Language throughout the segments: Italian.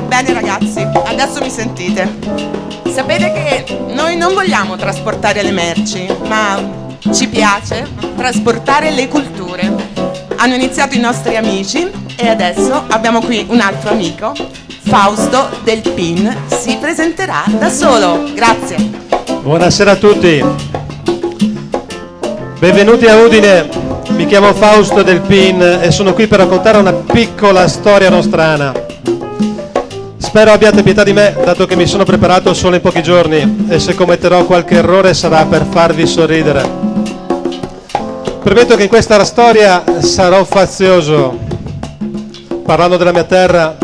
Bene ragazzi, adesso mi sentite. Sapete che noi non vogliamo trasportare le merci, ma ci piace trasportare le culture. Hanno iniziato i nostri amici e adesso abbiamo qui un altro amico, Fausto del PIN. Si presenterà da solo. Grazie. Buonasera a tutti. Benvenuti a Udine. Mi chiamo Fausto del PIN e sono qui per raccontare una piccola storia nostrana. Spero abbiate pietà di me, dato che mi sono preparato solo in pochi giorni e se commetterò qualche errore sarà per farvi sorridere. Premetto che in questa storia sarò fazioso. Parlando della mia terra,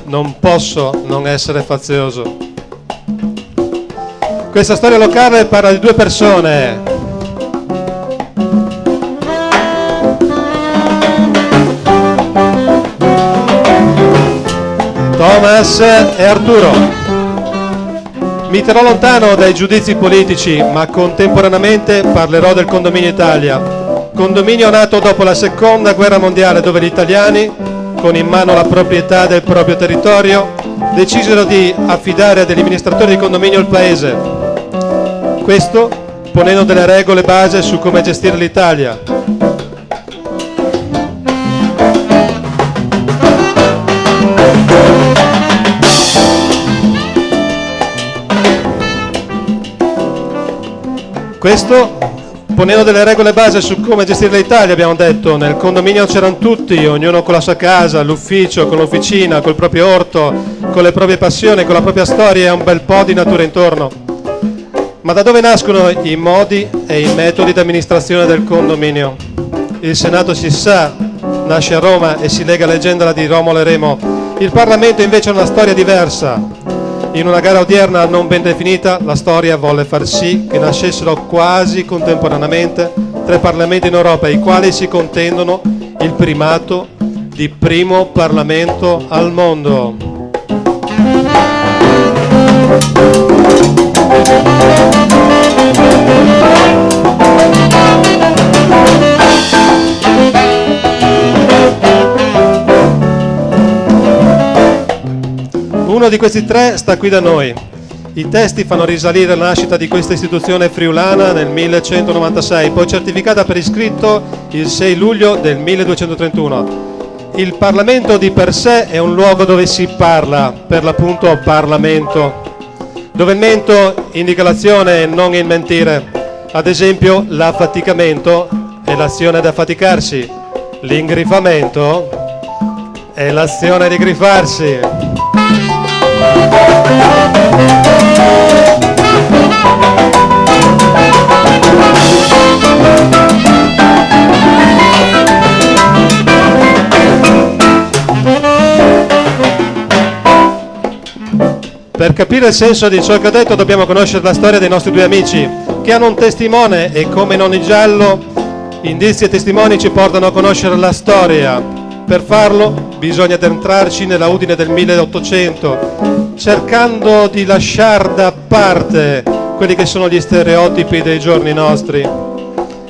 non posso non essere fazioso. Questa storia locale parla di due persone. Thomas e Arturo. Mi terrò lontano dai giudizi politici, ma contemporaneamente parlerò del Condominio Italia. Condominio nato dopo la Seconda Guerra Mondiale, dove gli italiani, con in mano la proprietà del proprio territorio, decisero di affidare a degli amministratori di condominio il paese. Questo ponendo delle regole base su come gestire l'Italia. Questo ponendo delle regole base su come gestire l'Italia, abbiamo detto. Nel condominio c'erano tutti, ognuno con la sua casa, l'ufficio, con l'officina, col proprio orto, con le proprie passioni, con la propria storia e un bel po' di natura intorno. Ma da dove nascono i modi e i metodi di amministrazione del condominio? Il Senato si sa, nasce a Roma e si lega alla leggenda di Romolo e Remo. Il Parlamento invece ha una storia diversa. In una gara odierna non ben definita, la storia volle far sì che nascessero quasi contemporaneamente tre Parlamenti in Europa, i quali si contendono il primato di primo Parlamento al mondo. Uno di questi tre sta qui da noi. I testi fanno risalire la nascita di questa istituzione friulana nel 1196, poi certificata per iscritto il 6 luglio del 1231. Il Parlamento di per sé è un luogo dove si parla, per l'appunto Parlamento, dove il mento indica l'azione e non il mentire. Ad esempio, l'affaticamento è l'azione di affaticarsi, l'ingrifamento è l'azione di grifarsi. Per capire il senso di ciò che ho detto dobbiamo conoscere la storia dei nostri due amici, che hanno un testimone e come in ogni giallo, indizi e testimoni ci portano a conoscere la storia. Per farlo bisogna addentrarci nella Udine del 1800, cercando di lasciare da parte quelli che sono gli stereotipi dei giorni nostri.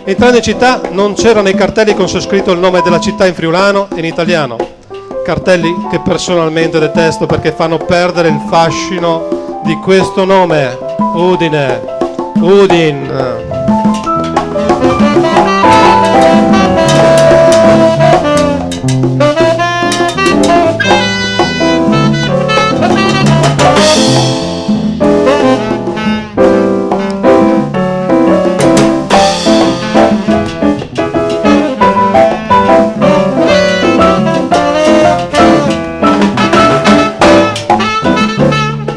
Entrando in città non c'erano i cartelli con sottoscritto il nome della città in friulano e in italiano. Cartelli che personalmente detesto perché fanno perdere il fascino di questo nome, Udine, Udin.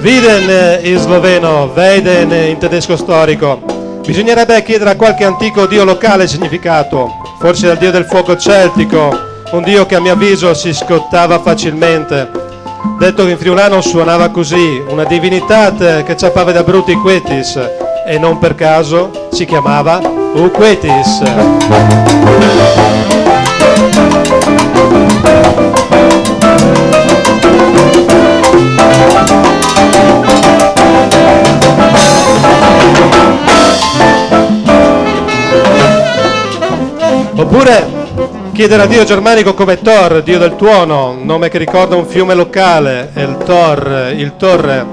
Viden in sloveno, Weiden in tedesco storico. Bisognerebbe chiedere a qualche antico dio locale il significato, forse al dio del fuoco celtico, un dio che a mio avviso si scottava facilmente. Detto che in friulano suonava così, una divinità che ciappava da bruti quetis, e non per caso si chiamava Uquetis. Oppure chiedere a Dio germanico come Thor, dio del tuono, nome che ricorda un fiume locale, il Torre.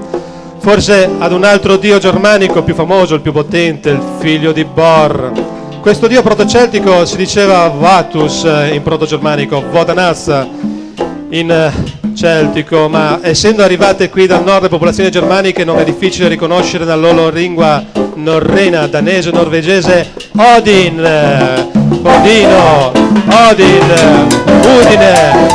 Forse ad un altro dio germanico più famoso, il più potente, il figlio di Bor. Questo dio protoceltico si diceva Vatus in proto-germanico, Vodanas in celtico, ma essendo arrivate qui dal nord le popolazioni germaniche non è difficile riconoscere nella loro lingua norrena, danese, norvegese Odin, Odino, Odin, Udine.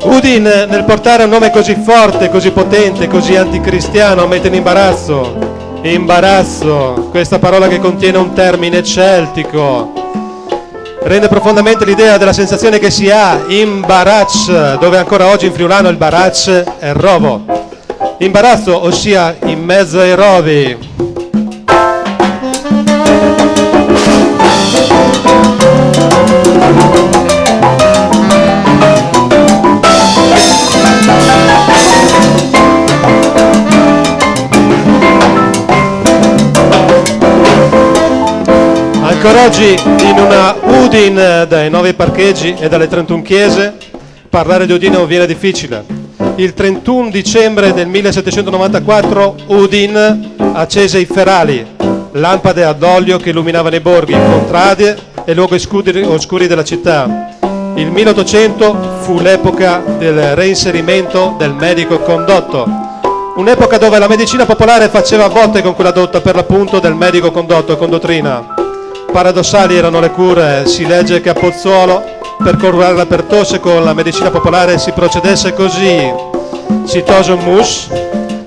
Udin nel portare un nome così forte, così potente, così anticristiano mette in imbarazzo, questa parola che contiene un termine celtico, rende profondamente l'idea della sensazione che si ha imbarazzo, dove ancora oggi in friulano il barazzo è il rovo, imbarazzo, ossia in mezzo ai rovi. Ancora oggi in una Udin dai 9 parcheggi e dalle 31 chiese parlare di Udine viene difficile. Il 31 dicembre del 1794 Udin accese i ferali, lampade ad olio che illuminavano i borghi, contrade e luoghi oscuri della città. Il 1800 fu l'epoca del reinserimento del medico condotto, un'epoca dove la medicina popolare faceva botte con quella dotta per l'appunto del medico condotto con dottrina. Paradossali erano le cure, si legge che a Pozzuolo per curare la pertosse con la medicina popolare si procedesse così: si tose un mus,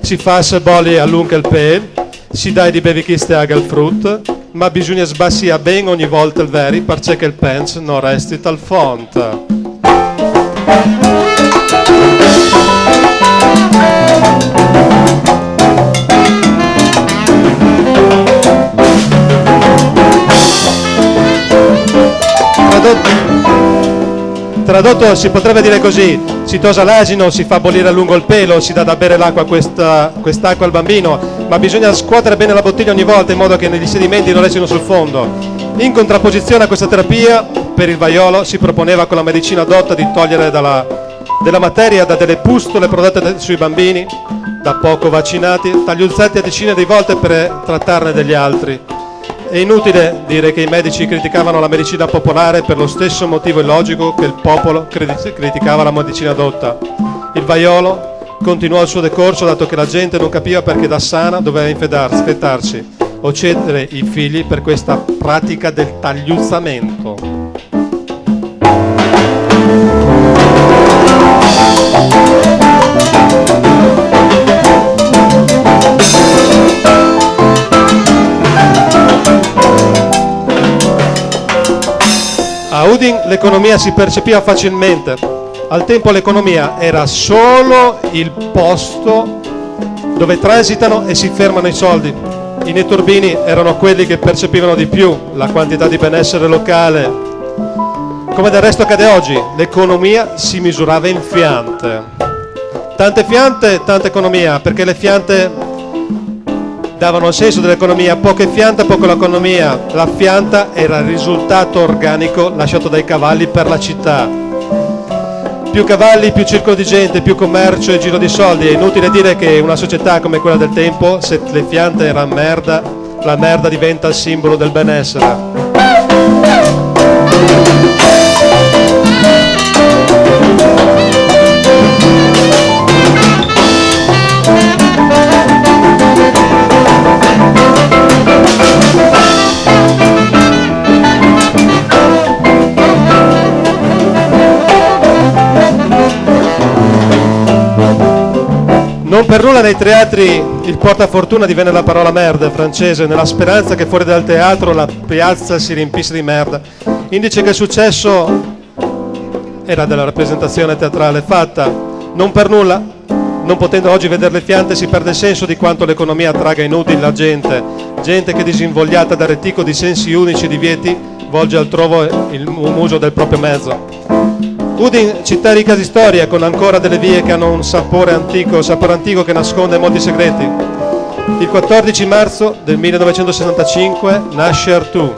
si fasse boli all'unkelpel, si dai di bevichiste a galfrut, ma bisogna sbassia ben ogni volta il veri perché il pens non resti tal font. Tradotto si potrebbe dire così: si tosa l'asino, si fa bollire a lungo il pelo, si dà da bere l'acqua quest'acqua al bambino, ma bisogna scuotere bene la bottiglia ogni volta in modo che negli sedimenti non restino sul fondo. In contrapposizione a questa terapia, per il vaiolo si proponeva con la medicina dotta di togliere della materia da delle pustole prodotte sui bambini, da poco vaccinati, tagliuzzati a decine di volte per trattarne degli altri. È inutile dire che i medici criticavano la medicina popolare per lo stesso motivo illogico che il popolo criticava la medicina dotta. Il vaiolo continuò il suo decorso dato che la gente non capiva perché da sana doveva infettarsi o cedere i figli per questa pratica del tagliuzzamento. A Udin l'economia si percepiva facilmente. Al tempo l'economia era solo il posto dove transitano e si fermano i soldi. I netturbini erano quelli che percepivano di più la quantità di benessere locale. Come del resto accade oggi, l'economia si misurava in fiante. Tante fiante, tanta economia, perché le fiante davano il senso dell'economia, poche fiante, poco l'economia. La fianta era il risultato organico lasciato dai cavalli per la città. Più cavalli, più circolo di gente, più commercio e giro di soldi. È inutile dire che una società come quella del tempo, se le fiante erano merda, la merda diventa il simbolo del benessere. Non per nulla nei teatri il portafortuna divenne la parola merda francese, nella speranza che fuori dal teatro la piazza si riempisse di merda, indice che il successo era della rappresentazione teatrale fatta. Non per nulla, non potendo oggi vedere le fiante, si perde il senso di quanto l'economia traga inutile la gente che disinvogliata dal retico di sensi unici e divieti volge altrovo il muso del proprio mezzo. Udine, città ricca di storia, con ancora delle vie che hanno un sapore antico che nasconde molti segreti. Il 14 marzo del 1965 nasce Artù,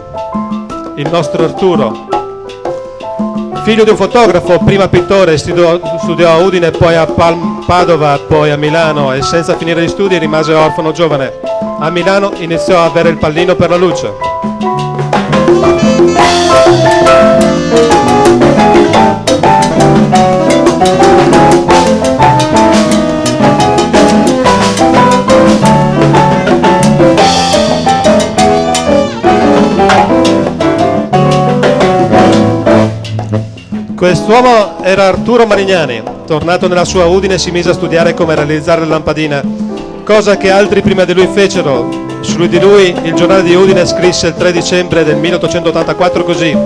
il nostro Arturo. Figlio di un fotografo, prima pittore, studiò a Udine, poi a Padova, poi a Milano e senza finire gli studi rimase orfano giovane. A Milano iniziò a avere il pallino per la luce. Quest'uomo era Arturo Marignani. Tornato nella sua Udine si mise a studiare come realizzare le lampadine, cosa che altri prima di lui fecero. Su di lui il giornale di Udine scrisse il 3 dicembre del 1884 così: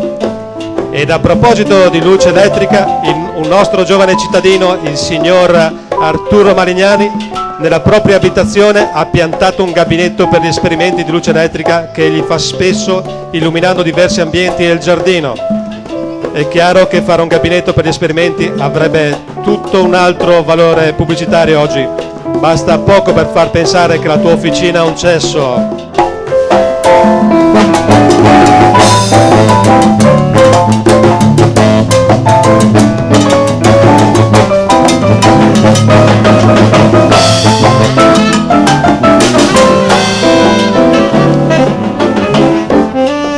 ed a proposito di luce elettrica, un nostro giovane cittadino, il signor Arturo Marignani, nella propria abitazione ha piantato un gabinetto per gli esperimenti di luce elettrica che egli fa spesso illuminando diversi ambienti e il giardino. È chiaro che fare un gabinetto per gli esperimenti avrebbe tutto un altro valore pubblicitario oggi. Basta poco per far pensare che la tua officina è un cesso.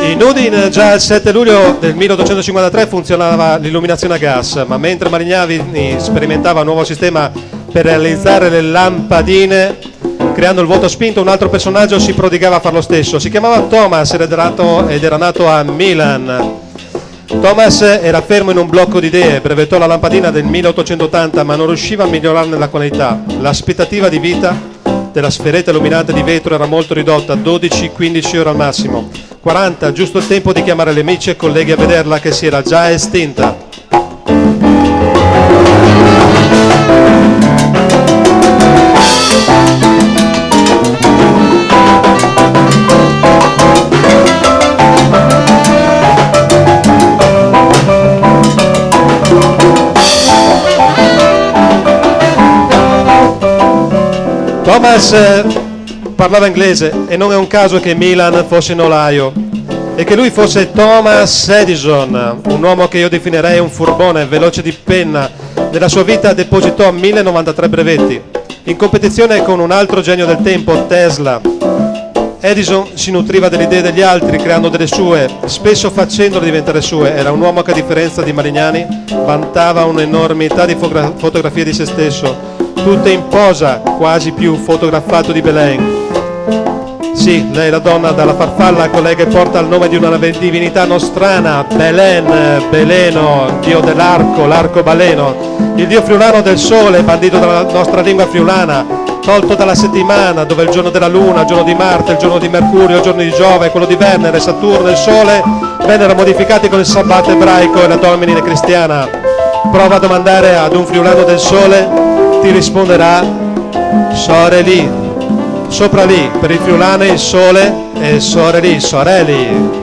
In Udine già il 7 luglio del 1853 funzionava l'illuminazione a gas, ma mentre Marignani sperimentava un nuovo sistema per realizzare le lampadine, creando il vuoto spinto, un altro personaggio si prodigava a fare lo stesso. Si chiamava Thomas ed era nato a Milan. Thomas era fermo in un blocco di idee, brevettò la lampadina del 1880 ma non riusciva a migliorarne la qualità. L'aspettativa di vita della sferetta illuminata di vetro era molto ridotta, 12-15 ore al massimo. 40, giusto il tempo di chiamare gli amici e colleghi a vederla che si era già estinta. Thomas parlava inglese e non è un caso che Milan fosse in Ohio e che lui fosse Thomas Edison, un uomo che io definirei un furbone, veloce di penna. Nella sua vita depositò 1093 brevetti, in competizione con un altro genio del tempo, Tesla. Edison si nutriva delle idee degli altri, creando delle sue, spesso facendole diventare sue. Era un uomo che, a differenza di Marignani, vantava un'enormità di fotografie di se stesso, tutte in posa, quasi più fotografato di Belen. Sì, lei è la donna dalla farfalla, colei che porta il nome di una divinità nostrana, Belen, Beleno, dio dell'arco, l'arcobaleno, il dio friulano del sole, bandito dalla nostra lingua friulana, tolto dalla settimana, dove il giorno della luna, il giorno di Marte, il giorno di Mercurio, il giorno di Giove, quello di Venere, Saturno e il sole vennero modificati con il sabbato ebraico e la domine cristiana. Prova a domandare ad un friulano del sole, ti risponderà sore lì. Sopra lì, per il friulano il sole e sore lì, sorelli.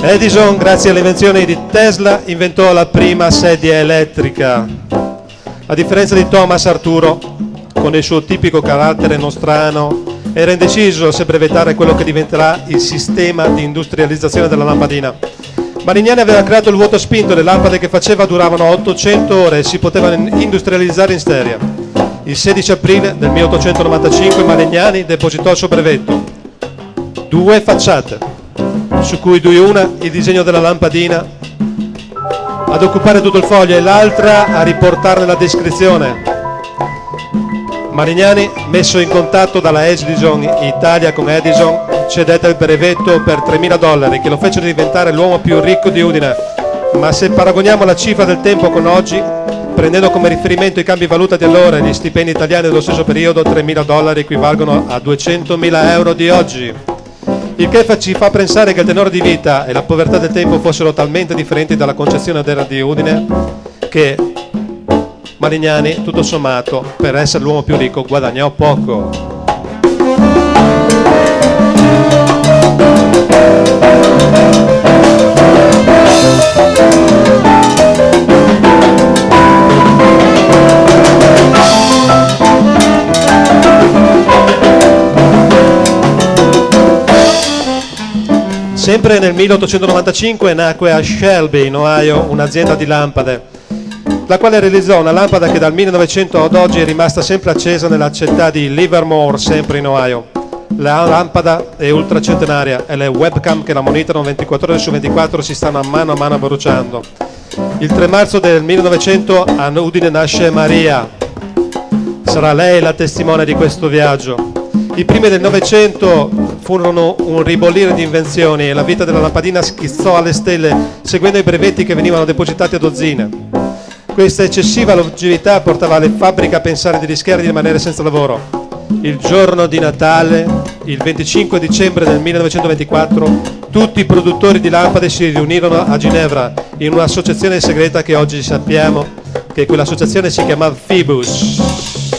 Edison, grazie alle invenzioni di Tesla, inventò la prima sedia elettrica. A differenza di Thomas, Arturo, con il suo tipico carattere nostrano, era indeciso se brevettare quello che diventerà il sistema di industrializzazione della lampadina. Marignani aveva creato il vuoto spinto, le lampade che faceva duravano 800 ore e si potevano industrializzare in stereo. Il 16 aprile del 1895 Marignani depositò il suo brevetto. 2 facciate, su cui una il disegno della lampadina ad occupare tutto il foglio e l'altra a riportarne la descrizione. Marignani, messo in contatto dalla Edison Italia con Edison, cedette il brevetto per $3.000 che lo fecero diventare l'uomo più ricco di Udine. Ma se paragoniamo la cifra del tempo con oggi, Prendendo come riferimento i cambi valuta di allora e gli stipendi italiani dello stesso periodo, $3.000 equivalgono a 200.000 euro di oggi. Il che ci fa pensare che il tenore di vita e la povertà del tempo fossero talmente differenti dalla concezione odierna di Udine che Marignani, tutto sommato, per essere l'uomo più ricco, guadagnò poco. Sempre nel 1895 nacque a Shelby, in Ohio, un'azienda di lampade, la quale realizzò una lampada che dal 1900 ad oggi è rimasta sempre accesa nella città di Livermore, sempre in Ohio. La lampada è ultracentenaria e le webcam che la monitorano 24 ore su 24 si stanno a mano bruciando. Il 3 marzo del 1900 a Udine nasce Maria. Sarà lei la testimone di questo viaggio. I primi del Novecento furono un ribollire di invenzioni e la vita della lampadina schizzò alle stelle seguendo i brevetti che venivano depositati a dozzine. Questa eccessiva longevità portava le fabbriche a pensare di rischiare di rimanere senza lavoro. Il giorno di Natale, il 25 dicembre del 1924, tutti i produttori di lampade si riunirono a Ginevra in un'associazione segreta che oggi sappiamo che quell'associazione si chiamava Phoebus.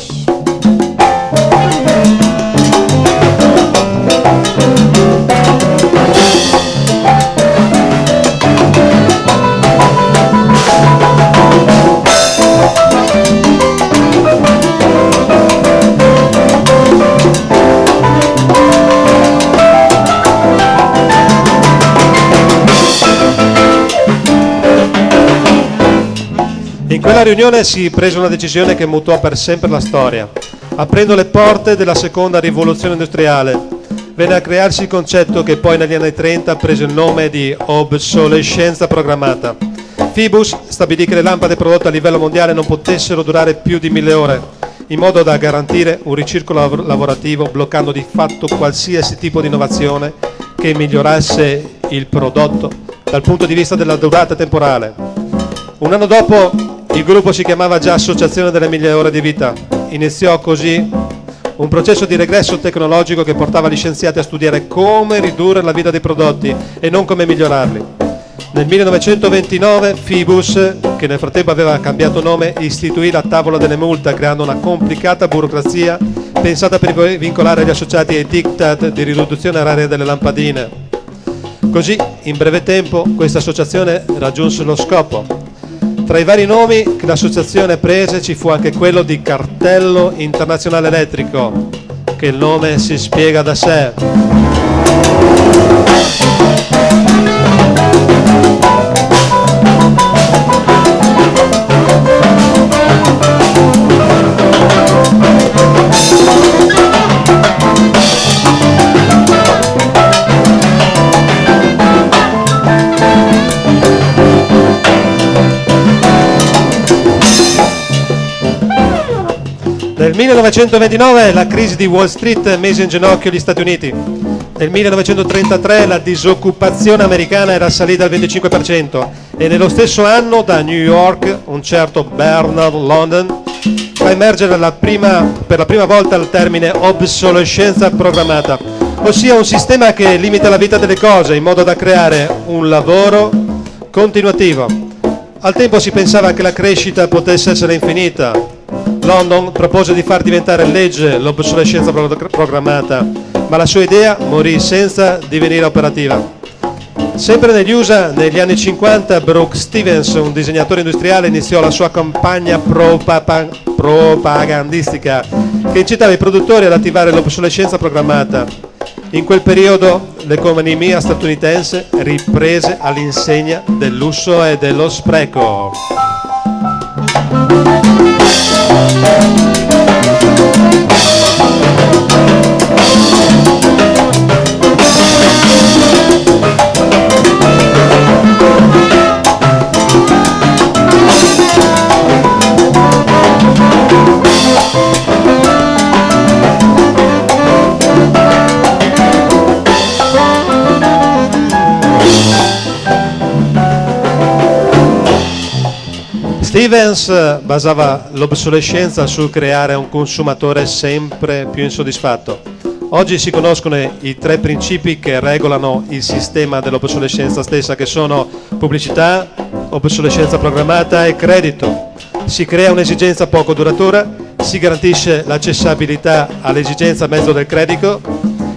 In quella riunione si prese una decisione che mutò per sempre la storia, aprendo le porte della seconda rivoluzione industriale. Venne a crearsi il concetto che poi negli anni 30 prese il nome di obsolescenza programmata. Phoebus stabilì che le lampade prodotte a livello mondiale non potessero durare più di 1000 ore, in modo da garantire un ricircolo lavorativo, bloccando di fatto qualsiasi tipo di innovazione che migliorasse il prodotto dal punto di vista della durata temporale. Un anno dopo il gruppo si chiamava già Associazione delle 1000 ore di vita. Iniziò così un processo di regresso tecnologico che portava gli scienziati a studiare come ridurre la vita dei prodotti e non come migliorarli. Nel 1929 Phoebus, che nel frattempo aveva cambiato nome, istituì la tavola delle multe, creando una complicata burocrazia pensata per vincolare gli associati ai diktat di riduzione oraria delle lampadine. Così, in breve tempo, questa associazione raggiunse lo scopo. Tra i vari nomi che l'associazione prese ci fu anche quello di Cartello Internazionale Elettrico, che il nome si spiega da sé. Nel 1929 la crisi di Wall Street mise in ginocchio gli Stati Uniti. Nel 1933 la disoccupazione americana era salita al 25% e nello stesso anno da New York un certo Bernard London fa emergere per la prima volta il termine obsolescenza programmata, ossia un sistema che limita la vita delle cose in modo da creare un lavoro continuativo. Al tempo si pensava che la crescita potesse essere infinita. London propose di far diventare legge l'obsolescenza programmata, ma la sua idea morì senza divenire operativa. Sempre negli USA, negli anni 50, Brooke Stevens, un disegnatore industriale, iniziò la sua campagna propagandistica che incitava i produttori ad attivare l'obsolescenza programmata. In quel periodo l'economia statunitense riprese all'insegna del lusso e dello spreco. Stevens basava l'obsolescenza sul creare un consumatore sempre più insoddisfatto. Oggi si conoscono i 3 principi che regolano il sistema dell'obsolescenza stessa, che sono pubblicità, obsolescenza programmata e credito. Si crea un'esigenza poco duratura, si garantisce l'accessibilità all'esigenza a mezzo del credito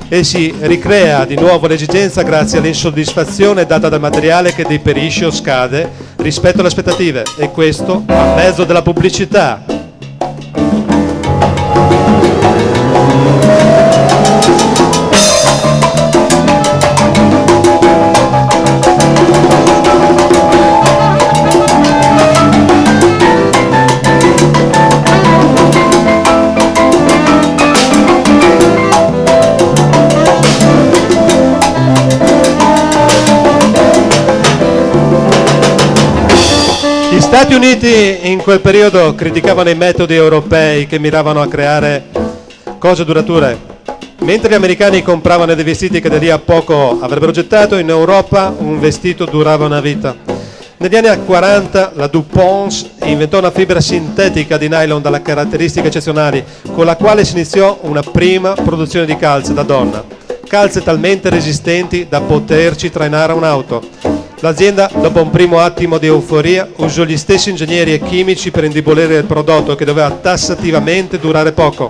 e si ricrea di nuovo l'esigenza grazie all'insoddisfazione data dal materiale che deperisce o scade rispetto alle aspettative, e questo a mezzo della pubblicità. Gli Stati Uniti in quel periodo criticavano i metodi europei che miravano a creare cose durature. Mentre gli americani compravano dei vestiti che da lì a poco avrebbero gettato, in Europa un vestito durava una vita. Negli anni 40 la DuPont inventò una fibra sintetica di nylon dalle caratteristiche eccezionali, con la quale si iniziò una prima produzione di calze da donna. Calze talmente resistenti da poterci trainare un'auto. L'azienda, dopo un primo attimo di euforia, usò gli stessi ingegneri e chimici per indebolire il prodotto, che doveva tassativamente durare poco.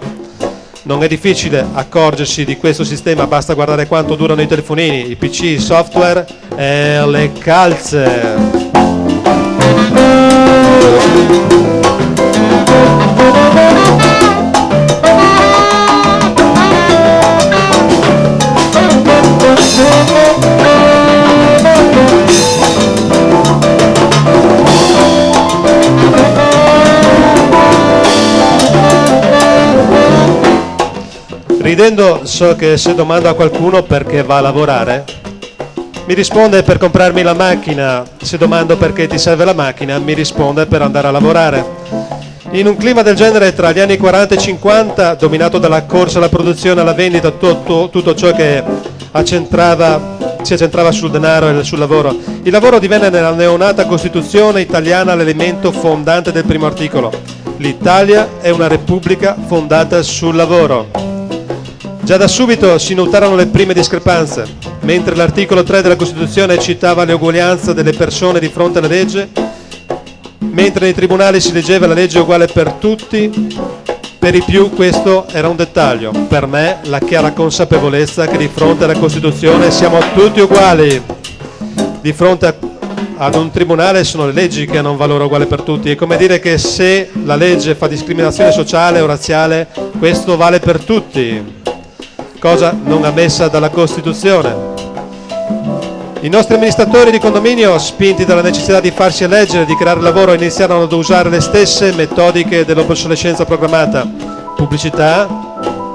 Non è difficile accorgersi di questo sistema, basta guardare quanto durano i telefonini, i PC, i software e le calze. Ridendo so che se domando a qualcuno perché va a lavorare, mi risponde per comprarmi la macchina. Se domando perché ti serve la macchina, mi risponde per andare a lavorare. In un clima del genere, tra gli anni 40 e 50, dominato dalla corsa alla produzione, alla vendita, tutto ciò che si accentrava sul denaro e sul lavoro, il lavoro divenne nella neonata Costituzione italiana l'elemento fondante del primo articolo. L'Italia è una repubblica fondata sul lavoro. Già da subito si notarono le prime discrepanze. Mentre l'articolo 3 della Costituzione citava l'uguaglianza delle persone di fronte alla legge, mentre nei tribunali si leggeva la legge uguale per tutti, per i più questo era un dettaglio. Per me la chiara consapevolezza che di fronte alla Costituzione siamo tutti uguali. Di fronte ad un tribunale sono le leggi che hanno un valore uguale per tutti. È come dire che se la legge fa discriminazione sociale o razziale, questo vale per tutti, cosa non ammessa dalla Costituzione. I nostri amministratori di condominio, spinti dalla necessità di farsi eleggere, di creare lavoro, iniziarono ad usare le stesse metodiche dell'obsolescenza programmata: pubblicità,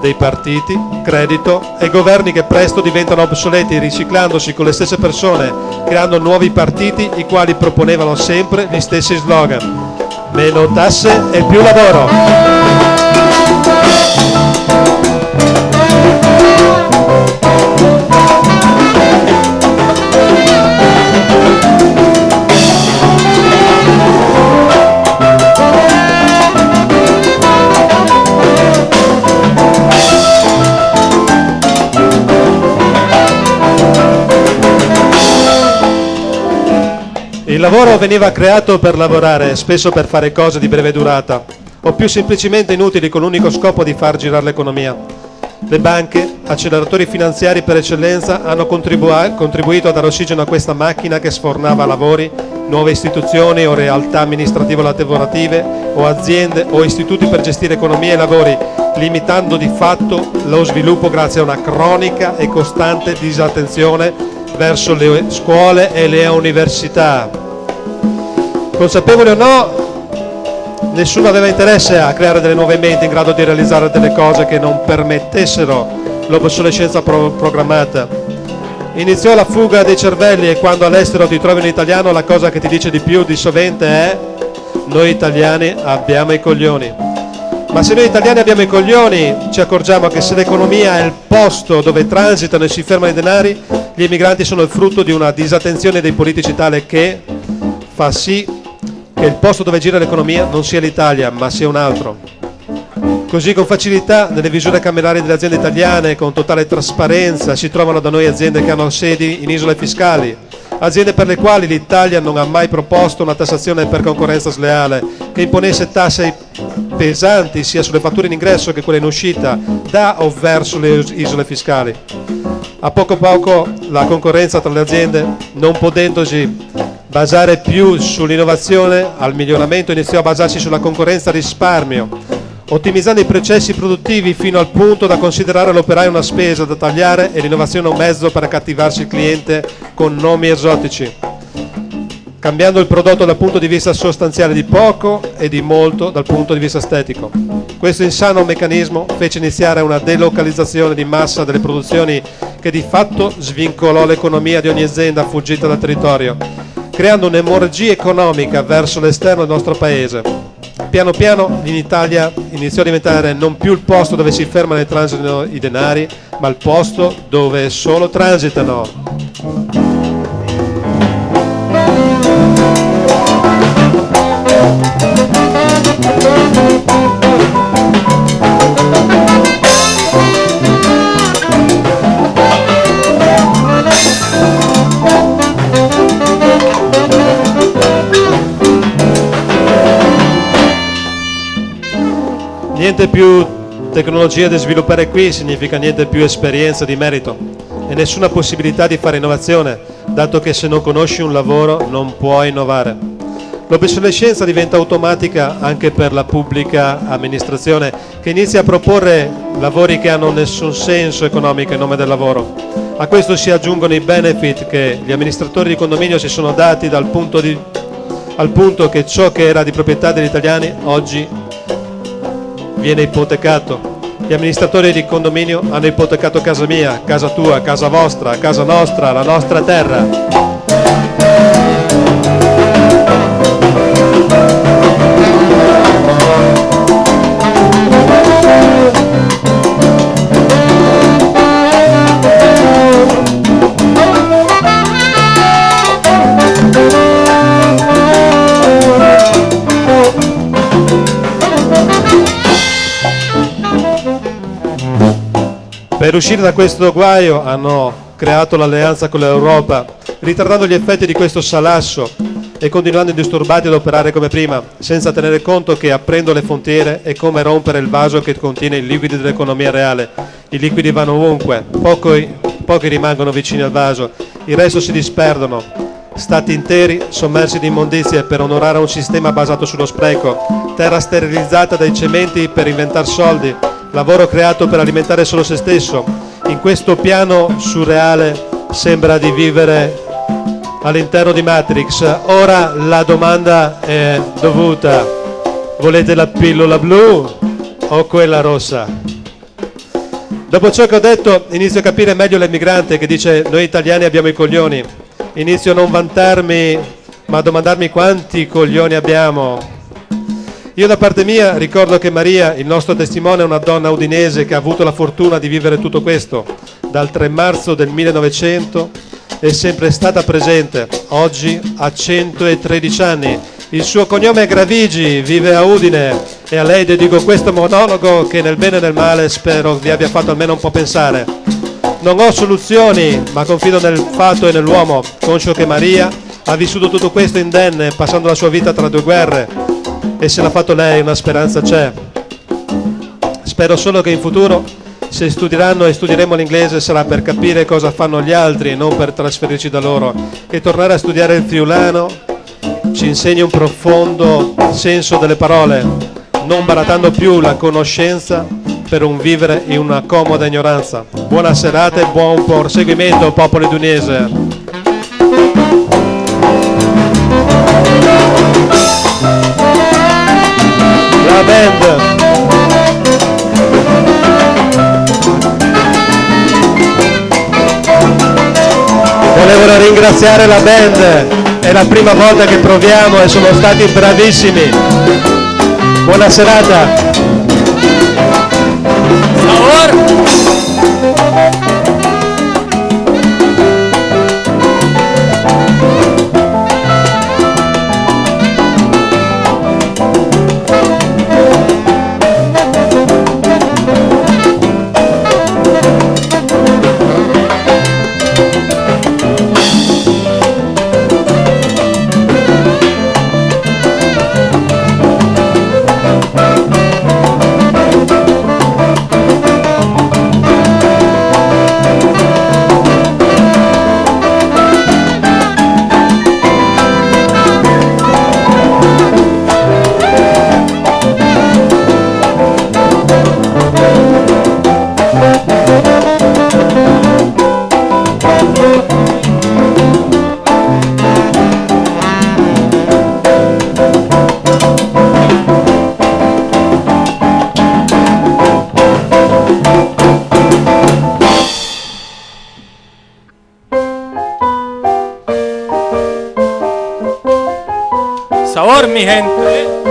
dei partiti, credito e governi che presto diventano obsoleti, riciclandosi con le stesse persone, creando nuovi partiti, i quali proponevano sempre gli stessi slogan: meno tasse e più lavoro. Il lavoro veniva creato per lavorare, spesso per fare cose di breve durata, o più semplicemente inutili, con l'unico scopo di far girare l'economia. Le banche, acceleratori finanziari per eccellenza, hanno contribuito a dare ossigeno a questa macchina che sfornava lavori, nuove istituzioni o realtà amministrativo-lavorative, o aziende o istituti per gestire economia e lavori, limitando di fatto lo sviluppo grazie a una cronica e costante disattenzione verso le scuole e le università. Consapevoli o no, nessuno aveva interesse a creare delle nuove menti in grado di realizzare delle cose che non permettessero l'obsolescenza programmata. Iniziò la fuga dei cervelli, e quando all'estero ti trovi un italiano, la cosa che ti dice di più di sovente è: noi italiani abbiamo i coglioni. Ma se noi italiani abbiamo i coglioni, ci accorgiamo che se l'economia è il posto dove transitano e si fermano i denari, gli emigranti sono il frutto di una disattenzione dei politici tale che fa sì che il posto dove gira l'economia non sia l'Italia, ma sia un altro. Così con facilità nelle visure camerali delle aziende italiane, con totale trasparenza, si trovano da noi aziende che hanno sedi in isole fiscali, aziende per le quali l'Italia non ha mai proposto una tassazione per concorrenza sleale, che imponesse tasse pesanti sia sulle fatture in ingresso che quelle in uscita da o verso le isole fiscali. A poco a poco la concorrenza tra le aziende, non potendosi basare più sull'innovazione al miglioramento, iniziò a basarsi sulla concorrenza al risparmio, ottimizzando i processi produttivi fino al punto da considerare l'operaio una spesa da tagliare e l'innovazione un mezzo per accattivarsi il cliente con nomi esotici, cambiando il prodotto dal punto di vista sostanziale di poco e di molto dal punto di vista estetico. Questo insano meccanismo fece iniziare una delocalizzazione di massa delle produzioni che di fatto svincolò l'economia di ogni azienda fuggita dal territorio, creando un'emorragia economica verso l'esterno del nostro paese. Piano piano in Italia iniziò a diventare non più il posto dove si fermano e transitano i denari, ma il posto dove solo transitano. Niente più tecnologia da sviluppare qui significa niente più esperienza di merito e nessuna possibilità di fare innovazione, dato che se non conosci un lavoro non puoi innovare. L'obsolescenza diventa automatica anche per la pubblica amministrazione, che inizia a proporre lavori che hanno nessun senso economico in nome del lavoro. A questo si aggiungono i benefit che gli amministratori di condominio si sono dati al punto che ciò che era di proprietà degli italiani oggi viene ipotecato. Gli amministratori di condominio hanno ipotecato casa mia, casa tua, casa vostra, casa nostra, la nostra terra. Per uscire da questo guaio hanno creato l'alleanza con l'Europa, ritardando gli effetti di questo salasso e continuando indisturbati ad operare come prima, senza tenere conto che aprendo le frontiere è come rompere il vaso che contiene i liquidi dell'economia reale. I liquidi vanno ovunque, pochi rimangono vicini al vaso, il resto si disperdono. Stati interi sommersi di immondizie per onorare un sistema basato sullo spreco, terra sterilizzata dai cementi per inventare soldi, lavoro creato per alimentare solo se stesso. In questo piano surreale sembra di vivere all'interno di Matrix. Ora la domanda è dovuta: volete la pillola blu o quella rossa? Dopo ciò che ho detto inizio a capire meglio l'emigrante che dice noi italiani abbiamo i coglioni. Inizio a non vantarmi ma a domandarmi quanti coglioni abbiamo. Io da parte mia ricordo che Maria, il nostro testimone, è una donna udinese che ha avuto la fortuna di vivere tutto questo. Dal 3 marzo del 1900 è sempre stata presente, oggi ha 113 anni. Il suo cognome è Gravigi, vive a Udine e a lei dedico questo monologo che nel bene e nel male spero vi abbia fatto almeno un po' pensare. Non ho soluzioni, ma confido nel fatto e nell'uomo, conscio che Maria ha vissuto tutto questo indenne, passando la sua vita tra due guerre. E se l'ha fatto lei, una speranza c'è. Spero solo che in futuro, se studieranno e studieremo l'inglese, sarà per capire cosa fanno gli altri e non per trasferirci da loro. Che tornare a studiare il friulano ci insegni un profondo senso delle parole, non barattando più la conoscenza per un vivere in una comoda ignoranza. Buona serata e buon proseguimento, popolo udinese. La band. Volevo ringraziare la band, è la prima volta che proviamo e sono stati bravissimi. Buona serata. Sabor, mi gente.